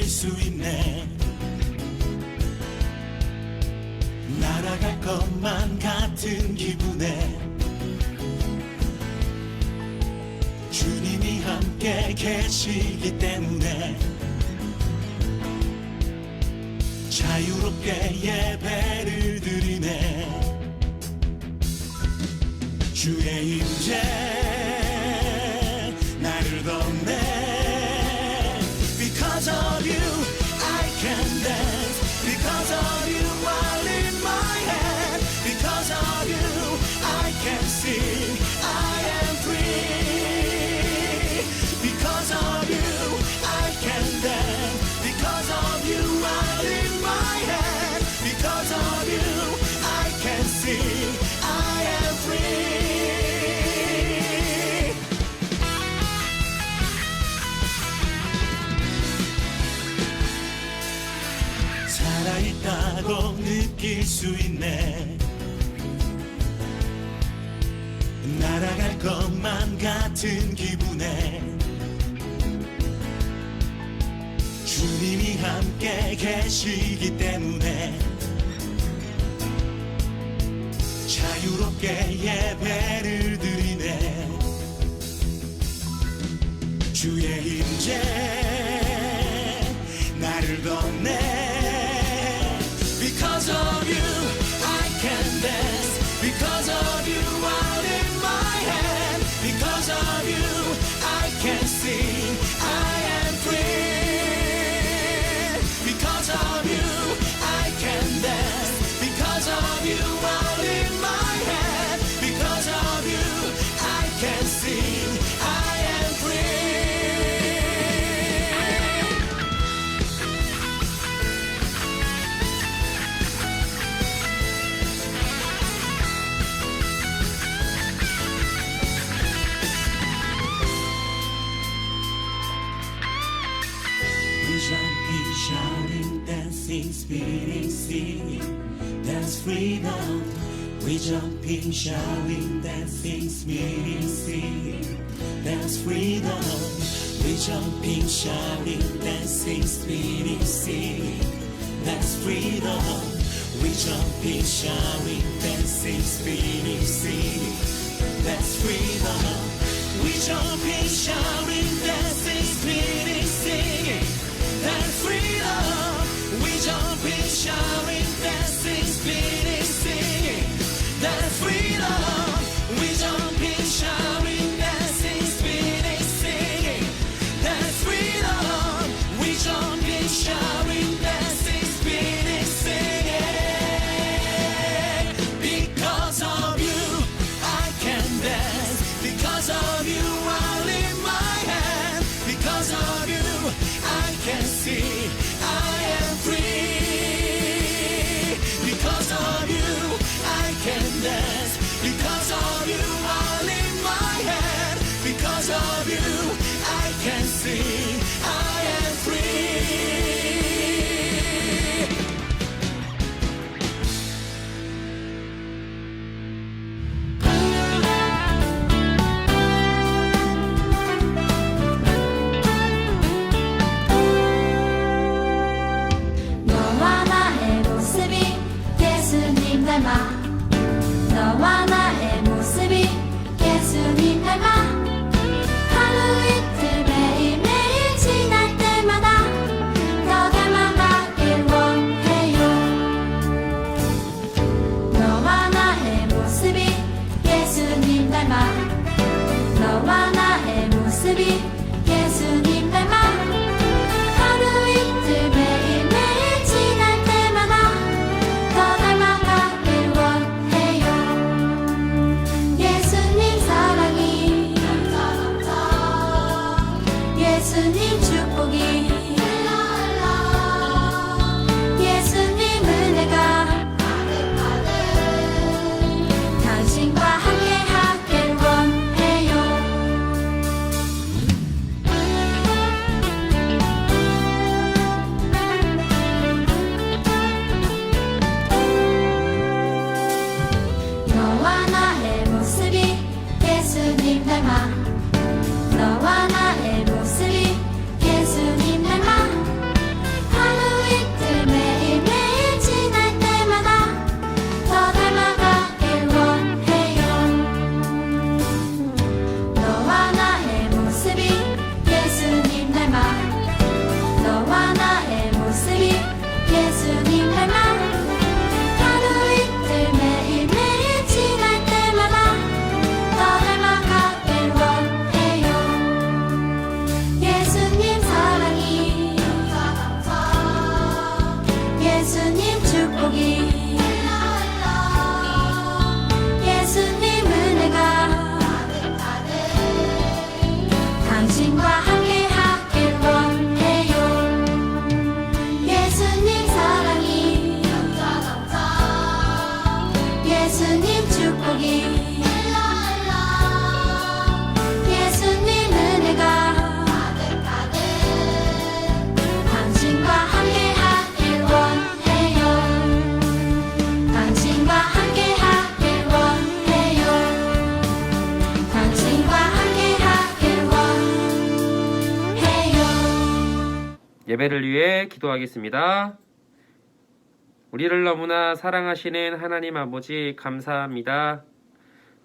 수 있네. 날아갈 것만 같은 기분에 주님이 함께 계시기 때문에 자유롭게 예배를 드리네. 주의 임재 나를 덮네. Because of you I can dance. Because of you I lift my hand. Because of you I can sing. I am free. Because of you I can dance. Because of you I lift my hand. Because of you I can sing. I am free. 살아있다고 느낄 수 있네. 날아갈 것만 같은 기분에 주님이 함께 계시기 때문에 자유롭게 예배를 드리네. 주의 임재 나를 덮네. Because of you I can dance. Because of you I lift my hand. Because of you I can sing. I am free. Because of you I can dance. Because of you I lift my hand. Because of you I can sing. I am free. Jumping, shouting, dancing, spinning, singing, that's freedom. We jumping, shouting, dancing, spinning, singing, that's freedom. We jumping, shouting, dancing, spinning, singing, that's freedom. We jumping, shouting, dancing, spinning, singing, that's freedom. We jumping, shouting, dancing, spinning, singing. That's freedom. We jumping, shouting, dancing, spinning, singing. That's freedom. We jumping, shouting, dancing, spinning, singing. That's freedom. We jumping, shouting, dancing, spinning, singing. Because of you, I can dance. Because of you, I lift my hand. Because of you, I can see I am free. Because of you I can dance. Because of you I lift my hand. Because of you I can sing. I am free. 너와 나의 모습이 예수님 닮아 하루 이틀 매일매일 지날 때마다 더 닮아가길 원해요. 너와 나의 모습이 예수님 닮아 너와 나의 모습이 예수님 닮아 하루 이틀 매일매일 지날 때마다 더 닮아가길 원해요. 예수님 사랑이 예수님 축복이 예수님 은혜가 당신과 함께 하길 원해요. 너와 나의 모습이 예수님 닮아 너와 나의 모습이 예수님 예배를 위해 기도하겠습니다. 우리를 너무나 사랑하시는 하나님 아버지 감사합니다.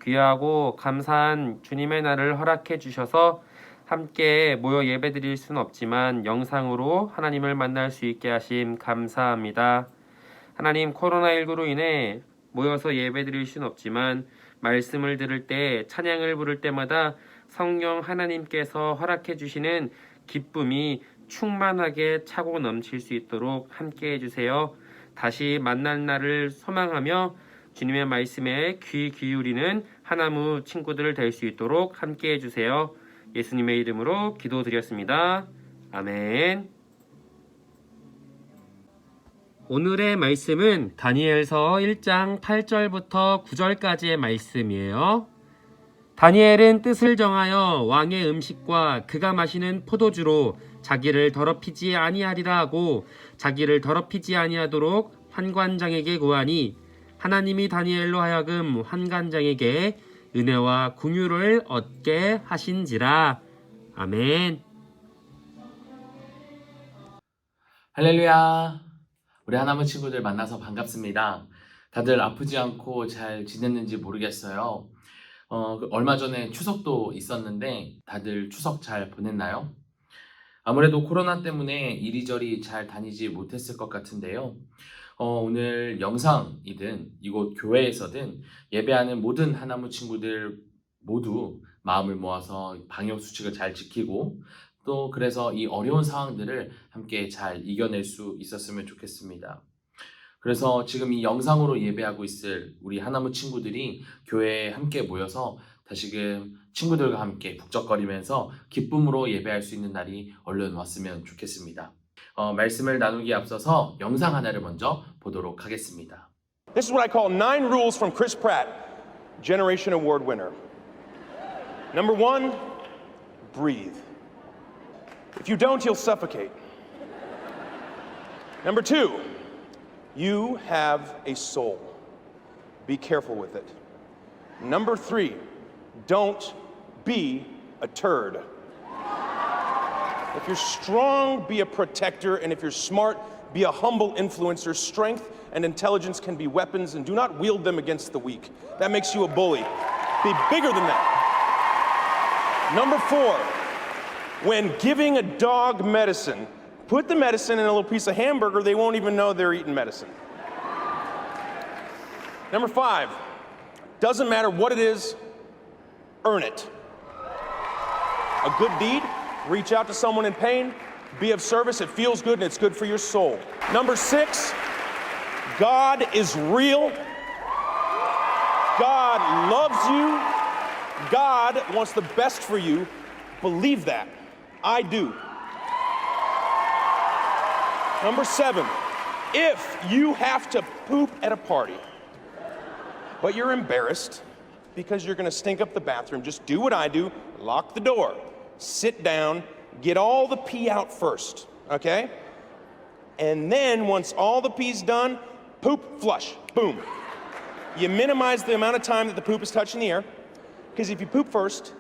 귀하고 감사한 주님의 날을 허락해 주셔서 함께 모여 예배드릴 수는 없지만 영상으로 하나님을 만날 수 있게 하심 감사합니다. 하나님, 코로나19로 인해 모여서 예배드릴 수는 없지만 말씀을 들을 때, 찬양을 부를 때마다 성령 하나님께서 허락해 주시는 기쁨이 충만하게 차고 넘칠 수 있도록 함께 해주세요. 다시 만날 날을 소망하며 주님의 말씀에 귀 기울이는 하나무 친구들 될 수 있도록 함께 해주세요. 예수님의 이름으로 기도드렸습니다. 아멘. 오늘의 말씀은 다니엘서 1장 8절부터 9절까지의 말씀이에요. 다니엘은 뜻을 정하여 왕의 음식과 그가 마시는 포도주로 자기를 더럽히지 아니하리라 하고 자기를 더럽히지 아니하도록 환관장에게 구하니 하나님이 다니엘로 하여금 환관장에게 은혜와 긍휼을 얻게 하신지라. 아멘. 할렐루야. 우리 하나무 친구들 만나서 반갑습니다. 다들 아프지 않고 잘 지냈는지 모르겠어요. 얼마 전에 추석도 있었는데 다들 추석 잘 보냈나요? 아무래도 코로나 때문에 이리저리 잘 다니지 못했을 것 같은데요. 오늘 영상이든 이곳 교회에서든 예배하는 모든 하나무 친구들 모두 마음을 모아서 방역 수칙을 잘 지키고 또 그래서 이 어려운 상황들을 함께 잘 이겨낼 수 있었으면 좋겠습니다. 그래서 지금 이 영상으로 예배하고 있을 우리 하나무 친구들이 교회에 함께 모여서 다시금 친구들과 함께 북적거리면서 기쁨으로 예배할 수 있는 날이 얼른 왔으면 좋겠습니다. 말씀을 나누기에 앞서서 영상 하나를 먼저 보도록 하겠습니다. This is what I call 9 rules from Chris Pratt, Generation Award winner. Number 1, breathe. If you don't, you'll suffocate. Number 2, you have a soul. Be careful with it. Number 3, don't be a turd. If you're strong, be a protector, and if you're smart, be a humble influencer. Strength and intelligence can be weapons, and do not wield them against the weak. That makes you a bully. Be bigger than that. Number 4, when giving a dog medicine, put the medicine in a little piece of hamburger, they won't even know they're eating medicine. Number 5, doesn't matter what it is, earn it. A good deed, reach out to someone in pain, be of service, it feels good and it's good for your soul. Number 6, God is real. God loves you. God wants the best for you. Believe that. I do. Number 7, if you have to poop at a party, but you're embarrassed because you're gonna stink up the bathroom, just do what I do, lock the door, sit down, get all the pee out first, okay? And then once all the pee's done, poop, flush, boom. You minimize the amount of time that the poop is touching the air, because if you poop first,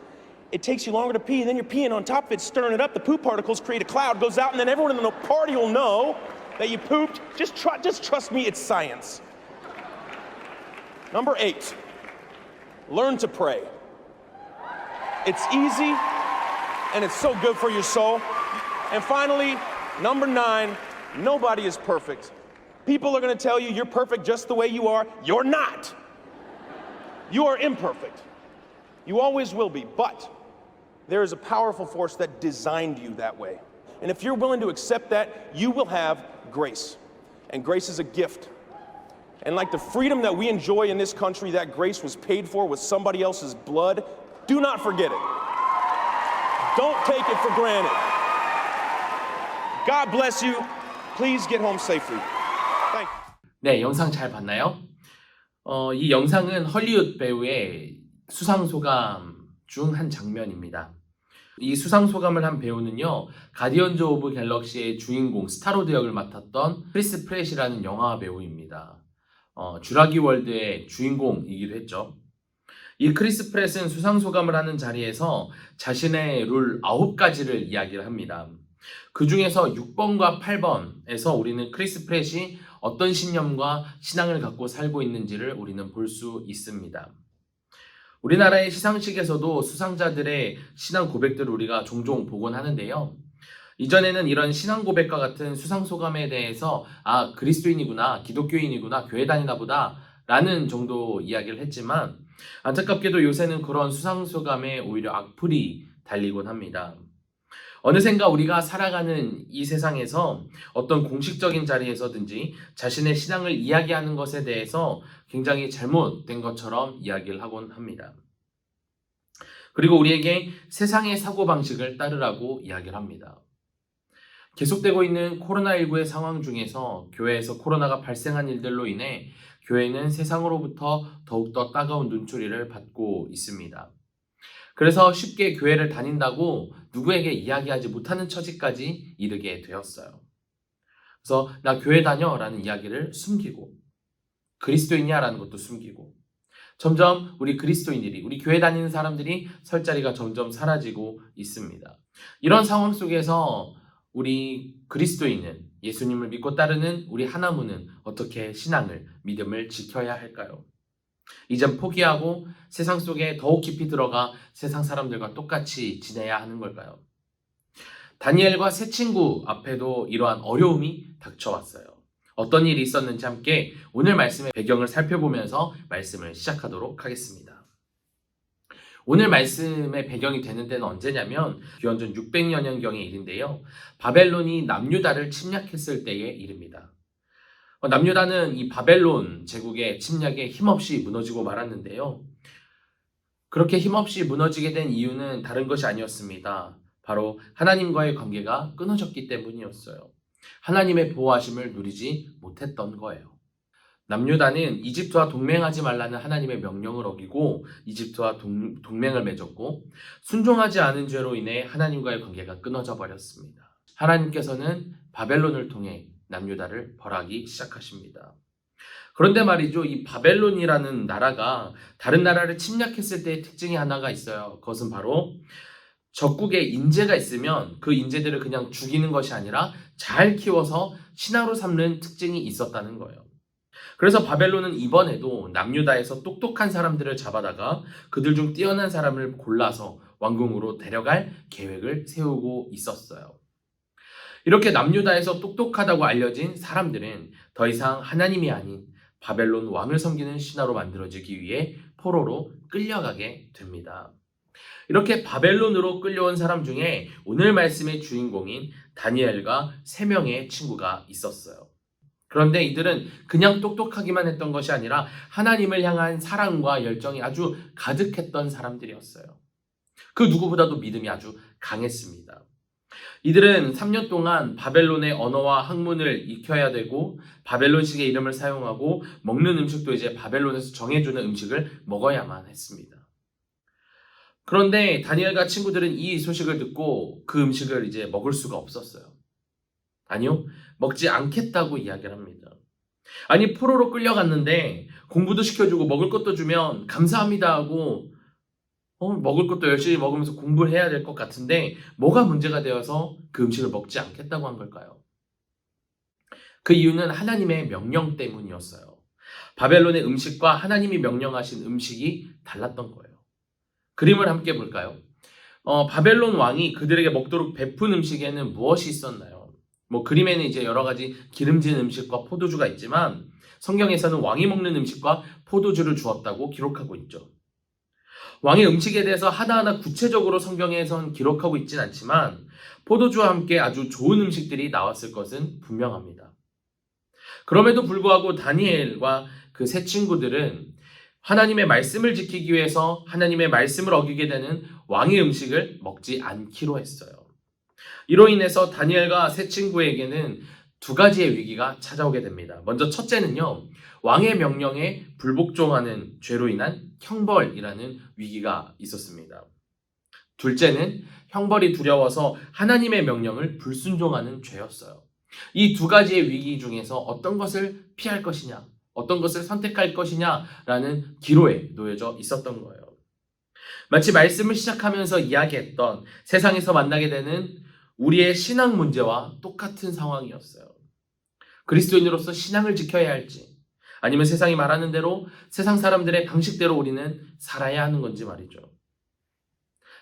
it takes you longer to pee, and then you're peeing on top of it, stirring it up, the poop particles create a cloud, goes out, and then everyone in the party will know that you pooped. Just trust me, it's science. Number 8, learn to pray. It's easy, and it's so good for your soul. And finally, number 9, nobody is perfect. People are gonna tell you you're perfect just the way you are. You're not. You are imperfect. You always will be, but there is a powerful force that designed you that way. And if you're willing to accept that, you will have grace. And grace is a gift. And like the freedom that we enjoy in this country, that grace was paid for with somebody else's blood. Do not forget it. Don't take it for granted. God bless you. Please get home safely. Thank you. 네, 영상 잘 봤나요? 이 영상은 헐리우드 배우의 수상소감 중 한 장면입니다. 이 수상소감을 한 배우는요, 가디언즈 오브 갤럭시의 주인공 스타로드 역을 맡았던 크리스 프렛이라는 영화 배우입니다. 쥬라기 월드의 주인공이기도 했죠. 이 크리스 프렛은 수상소감을 하는 자리에서 자신의 룰 9가지를 이야기를 합니다. 그 중에서 6번과 8번에서 우리는 크리스 프렛이 어떤 신념과 신앙을 갖고 살고 있는지를 우리는 볼 수 있습니다. 우리나라의 시상식에서도 수상자들의 신앙 고백들을 우리가 종종 보곤 하는데요. 이전에는 이런 신앙 고백과 같은 수상소감에 대해서 그리스도인이구나, 기독교인이구나, 교회 다니나 보다 라는 정도 이야기를 했지만 안타깝게도 요새는 그런 수상소감에 오히려 악플이 달리곤 합니다. 어느샌가 우리가 살아가는 이 세상에서 어떤 공식적인 자리에서든지 자신의 신앙을 이야기하는 것에 대해서 굉장히 잘못된 것처럼 이야기를 하곤 합니다. 그리고 우리에게 세상의 사고방식을 따르라고 이야기를 합니다. 계속되고 있는 코로나19의 상황 중에서 교회에서 코로나가 발생한 일들로 인해 교회는 세상으로부터 더욱더 따가운 눈초리를 받고 있습니다. 그래서 쉽게 교회를 다닌다고 누구에게 이야기하지 못하는 처지까지 이르게 되었어요. 그래서 나 교회 다녀 라는 이야기를 숨기고 그리스도인이야 라는 것도 숨기고 점점 우리 그리스도인들이 우리 교회 다니는 사람들이 설 자리가 점점 사라지고 있습니다. 이런 상황 속에서 우리 그리스도인은 예수님을 믿고 따르는 우리 하나무는 어떻게 신앙을 믿음을 지켜야 할까요? 이젠 포기하고 세상 속에 더욱 깊이 들어가 세상 사람들과 똑같이 지내야 하는 걸까요? 다니엘과 세 친구 앞에도 이러한 어려움이 닥쳐왔어요. 어떤 일이 있었는지 함께 오늘 말씀의 배경을 살펴보면서 말씀을 시작하도록 하겠습니다. 오늘 말씀의 배경이 되는 때는 언제냐면 기원전 600여 년경의 일인데요. 바벨론이 남유다를 침략했을 때의 일입니다. 남유다는 이 바벨론 제국의 침략에 힘없이 무너지고 말았는데요. 그렇게 힘없이 무너지게 된 이유는 다른 것이 아니었습니다. 바로 하나님과의 관계가 끊어졌기 때문이었어요. 하나님의 보호하심을 누리지 못했던 거예요. 남유다는 이집트와 동맹하지 말라는 하나님의 명령을 어기고 이집트와 동맹을 맺었고 순종하지 않은 죄로 인해 하나님과의 관계가 끊어져 버렸습니다. 하나님께서는 바벨론을 통해 남유다를 벌하기 시작하십니다. 그런데 말이죠, 이 바벨론이라는 나라가 다른 나라를 침략했을 때의 특징이 하나가 있어요. 그것은 바로 적국에 인재가 있으면 그 인재들을 그냥 죽이는 것이 아니라 잘 키워서 신하로 삼는 특징이 있었다는 거예요. 그래서 바벨론은 이번에도 남유다에서 똑똑한 사람들을 잡아다가 그들 중 뛰어난 사람을 골라서 왕궁으로 데려갈 계획을 세우고 있었어요. 이렇게 남유다에서 똑똑하다고 알려진 사람들은 더 이상 하나님이 아닌 바벨론 왕을 섬기는 신하로 만들어지기 위해 포로로 끌려가게 됩니다. 이렇게 바벨론으로 끌려온 사람 중에 오늘 말씀의 주인공인 다니엘과 3명의 친구가 있었어요. 그런데 이들은 그냥 똑똑하기만 했던 것이 아니라 하나님을 향한 사랑과 열정이 아주 가득했던 사람들이었어요. 그 누구보다도 믿음이 아주 강했습니다. 이들은 3년 동안 바벨론의 언어와 학문을 익혀야 되고 바벨론식의 이름을 사용하고 먹는 음식도 이제 바벨론에서 정해주는 음식을 먹어야만 했습니다. 그런데 다니엘과 친구들은 이 소식을 듣고 그 음식을 이제 먹을 수가 없었어요. 아니요, 먹지 않겠다고 이야기를 합니다. 아니, 포로로 끌려갔는데 공부도 시켜주고 먹을 것도 주면 감사합니다 하고 먹을 것도 열심히 먹으면서 공부를 해야 될 것 같은데 뭐가 문제가 되어서 그 음식을 먹지 않겠다고 한 걸까요? 그 이유는 하나님의 명령 때문이었어요. 바벨론의 음식과 하나님이 명령하신 음식이 달랐던 거예요. 그림을 함께 볼까요? 바벨론 왕이 그들에게 먹도록 베푼 음식에는 무엇이 있었나요? 그림에는 이제 여러 가지 기름진 음식과 포도주가 있지만 성경에서는 왕이 먹는 음식과 포도주를 주었다고 기록하고 있죠. 왕의 음식에 대해서 하나하나 구체적으로 성경에선 기록하고 있진 않지만 포도주와 함께 아주 좋은 음식들이 나왔을 것은 분명합니다. 그럼에도 불구하고 다니엘과 그 세 친구들은 하나님의 말씀을 지키기 위해서 하나님의 말씀을 어기게 되는 왕의 음식을 먹지 않기로 했어요. 이로 인해서 다니엘과 세 친구에게는 2가지의 위기가 찾아오게 됩니다. 먼저 첫째는요, 왕의 명령에 불복종하는 죄로 인한 형벌이라는 위기가 있었습니다. 둘째는 형벌이 두려워서 하나님의 명령을 불순종하는 죄였어요. 이 2가지의 위기 중에서 어떤 것을 피할 것이냐, 어떤 것을 선택할 것이냐라는 기로에 놓여져 있었던 거예요. 마치 말씀을 시작하면서 이야기했던 세상에서 만나게 되는 우리의 신앙 문제와 똑같은 상황이었어요. 그리스도인으로서 신앙을 지켜야 할지, 아니면 세상이 말하는 대로 세상 사람들의 방식대로 우리는 살아야 하는 건지 말이죠.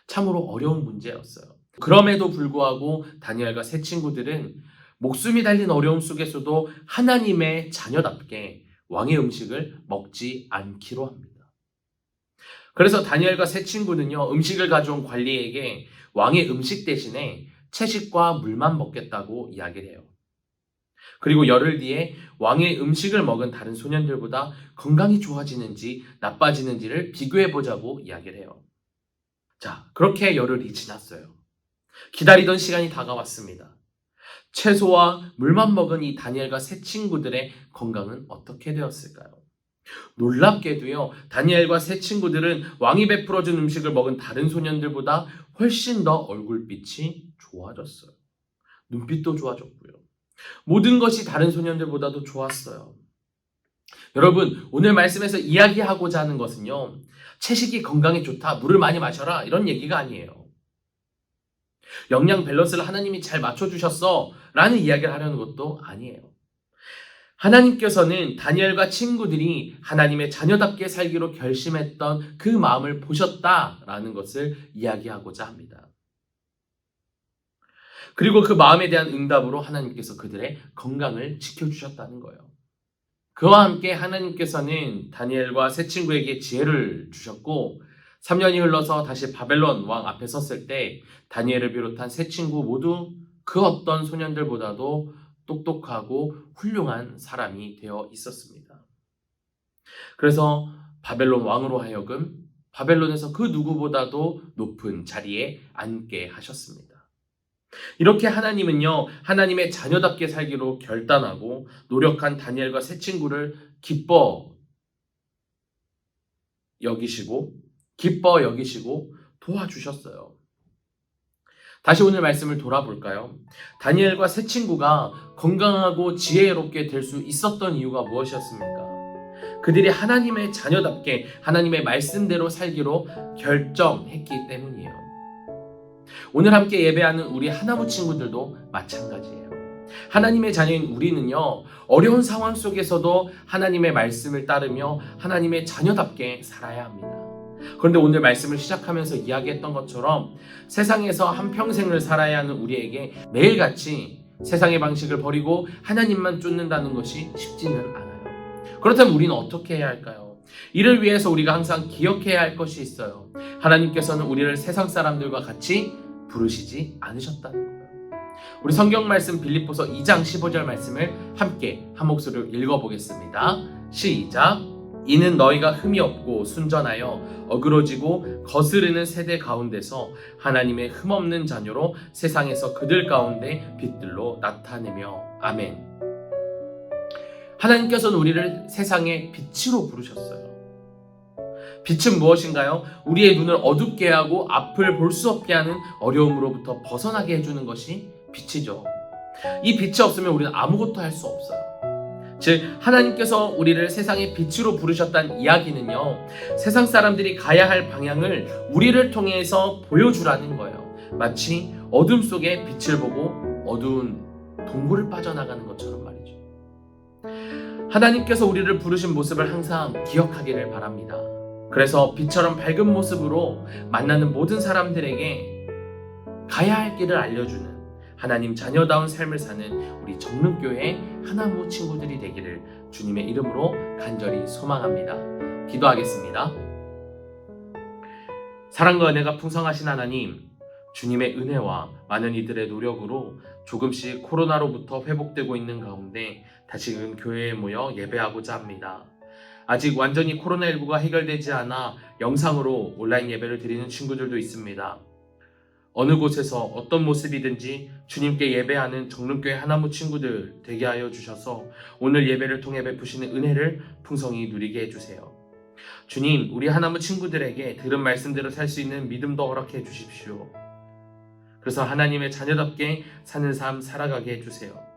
참으로 어려운 문제였어요. 그럼에도 불구하고 다니엘과 세 친구들은 목숨이 달린 어려움 속에서도 하나님의 자녀답게 왕의 음식을 먹지 않기로 합니다. 그래서 다니엘과 세 친구는요, 음식을 가져온 관리에게 왕의 음식 대신에 채식과 물만 먹겠다고 이야기를 해요. 그리고 열흘 뒤에 왕의 음식을 먹은 다른 소년들보다 건강이 좋아지는지 나빠지는지를 비교해보자고 이야기를 해요. 자, 그렇게 열흘이 지났어요. 기다리던 시간이 다가왔습니다. 채소와 물만 먹은 이 다니엘과 세 친구들의 건강은 어떻게 되었을까요? 놀랍게도요, 다니엘과 세 친구들은 왕이 베풀어준 음식을 먹은 다른 소년들보다 훨씬 더 얼굴빛이 좋아졌어요. 눈빛도 좋아졌고요. 모든 것이 다른 소년들보다도 좋았어요. 여러분, 오늘 말씀에서 이야기하고자 하는 것은요, 채식이 건강에 좋다, 물을 많이 마셔라, 이런 얘기가 아니에요. 영양 밸런스를 하나님이 잘 맞춰주셨어 라는 이야기를 하려는 것도 아니에요. 하나님께서는 다니엘과 친구들이 하나님의 자녀답게 살기로 결심했던 그 마음을 보셨다라는 것을 이야기하고자 합니다. 그리고 그 마음에 대한 응답으로 하나님께서 그들의 건강을 지켜주셨다는 거예요. 그와 함께 하나님께서는 다니엘과 세 친구에게 지혜를 주셨고 3년이 흘러서 다시 바벨론 왕 앞에 섰을 때 다니엘을 비롯한 세 친구 모두 그 어떤 소년들보다도 똑똑하고 훌륭한 사람이 되어 있었습니다. 그래서 바벨론 왕으로 하여금 바벨론에서 그 누구보다도 높은 자리에 앉게 하셨습니다. 이렇게 하나님은요, 하나님의 자녀답게 살기로 결단하고 노력한 다니엘과 세 친구를 기뻐 여기시고 도와주셨어요. 다시 오늘 말씀을 돌아볼까요? 다니엘과 세 친구가 건강하고 지혜롭게 될 수 있었던 이유가 무엇이었습니까? 그들이 하나님의 자녀답게 하나님의 말씀대로 살기로 결정했기 때문이에요. 오늘 함께 예배하는 우리 하나무 친구들도 마찬가지예요. 하나님의 자녀인 우리는요, 어려운 상황 속에서도 하나님의 말씀을 따르며 하나님의 자녀답게 살아야 합니다. 그런데 오늘 말씀을 시작하면서 이야기했던 것처럼 세상에서 한평생을 살아야 하는 우리에게 매일같이 세상의 방식을 버리고 하나님만 쫓는다는 것이 쉽지는 않아요. 그렇다면 우리는 어떻게 해야 할까요? 이를 위해서 우리가 항상 기억해야 할 것이 있어요. 하나님께서는 우리를 세상 사람들과 같이 부르시지 않으셨다는 거예요. 우리 성경 말씀 빌립보서 2장 15절 말씀을 함께 한 목소리로 읽어보겠습니다. 시작! 이는 너희가 흠이 없고 순전하여 어그러지고 거스르는 세대 가운데서 하나님의 흠없는 자녀로 세상에서 그들 가운데 빛들로 나타내며 아멘. 하나님께서는 우리를 세상의 빛으로 부르셨어요. 빛은 무엇인가요? 우리의 눈을 어둡게 하고 앞을 볼 수 없게 하는 어려움으로부터 벗어나게 해주는 것이 빛이죠. 이 빛이 없으면 우리는 아무것도 할 수 없어요. 즉 하나님께서 우리를 세상의 빛으로 부르셨다는 이야기는요, 세상 사람들이 가야 할 방향을 우리를 통해서 보여주라는 거예요. 마치 어둠 속에 빛을 보고 어두운 동굴을 빠져나가는 것처럼 말이죠. 하나님께서 우리를 부르신 모습을 항상 기억하기를 바랍니다. 그래서 빛처럼 밝은 모습으로 만나는 모든 사람들에게 가야 할 길을 알려주는 하나님 자녀다운 삶을 사는 우리 정릉교회 하나무 친구들이 되기를 주님의 이름으로 간절히 소망합니다. 기도하겠습니다. 사랑과 은혜가 풍성하신 하나님, 주님의 은혜와 많은 이들의 노력으로 조금씩 코로나로부터 회복되고 있는 가운데 다시금 교회에 모여 예배하고자 합니다. 아직 완전히 코로나19가 해결되지 않아 영상으로 온라인 예배를 드리는 친구들도 있습니다. 어느 곳에서 어떤 모습이든지 주님께 예배하는 정릉교회 하나무 친구들 되게 하여 주셔서 오늘 예배를 통해 베푸시는 은혜를 풍성히 누리게 해주세요. 주님, 우리 하나무 친구들에게 들은 말씀대로 살 수 있는 믿음도 허락해 주십시오. 그래서 하나님의 자녀답게 사는 삶 살아가게 해주세요.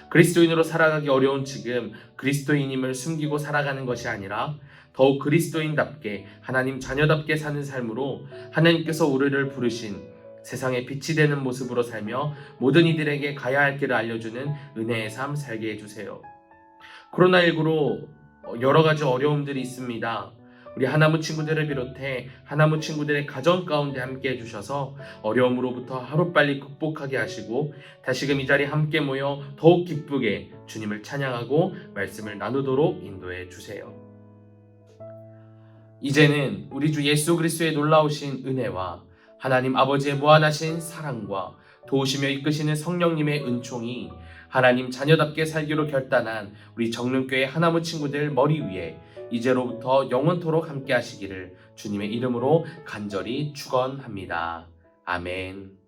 그리스도인으로 살아가기 어려운 지금 그리스도인임을 숨기고 살아가는 것이 아니라 더욱 그리스도인답게 하나님 자녀답게 사는 삶으로 하나님께서 우리를 부르신 세상에 빛이 되는 모습으로 살며 모든 이들에게 가야 할 길을 알려주는 은혜의 삶 살게 해주세요. 코로나19로 여러 가지 어려움들이 있습니다. 우리 하나무 친구들을 비롯해 하나무 친구들의 가정 가운데 함께 해주셔서 어려움으로부터 하루빨리 극복하게 하시고 다시금 이 자리에 함께 모여 더욱 기쁘게 주님을 찬양하고 말씀을 나누도록 인도해 주세요. 이제는 우리 주 예수 그리스도의 놀라우신 은혜와 하나님 아버지의 무한하신 사랑과 도우시며 이끄시는 성령님의 은총이 하나님 자녀답게 살기로 결단한 우리 정릉교회 하나무 친구들 머리 위에 이제로부터 영원토록 함께 하시기를 주님의 이름으로 간절히 축원합니다. 아멘.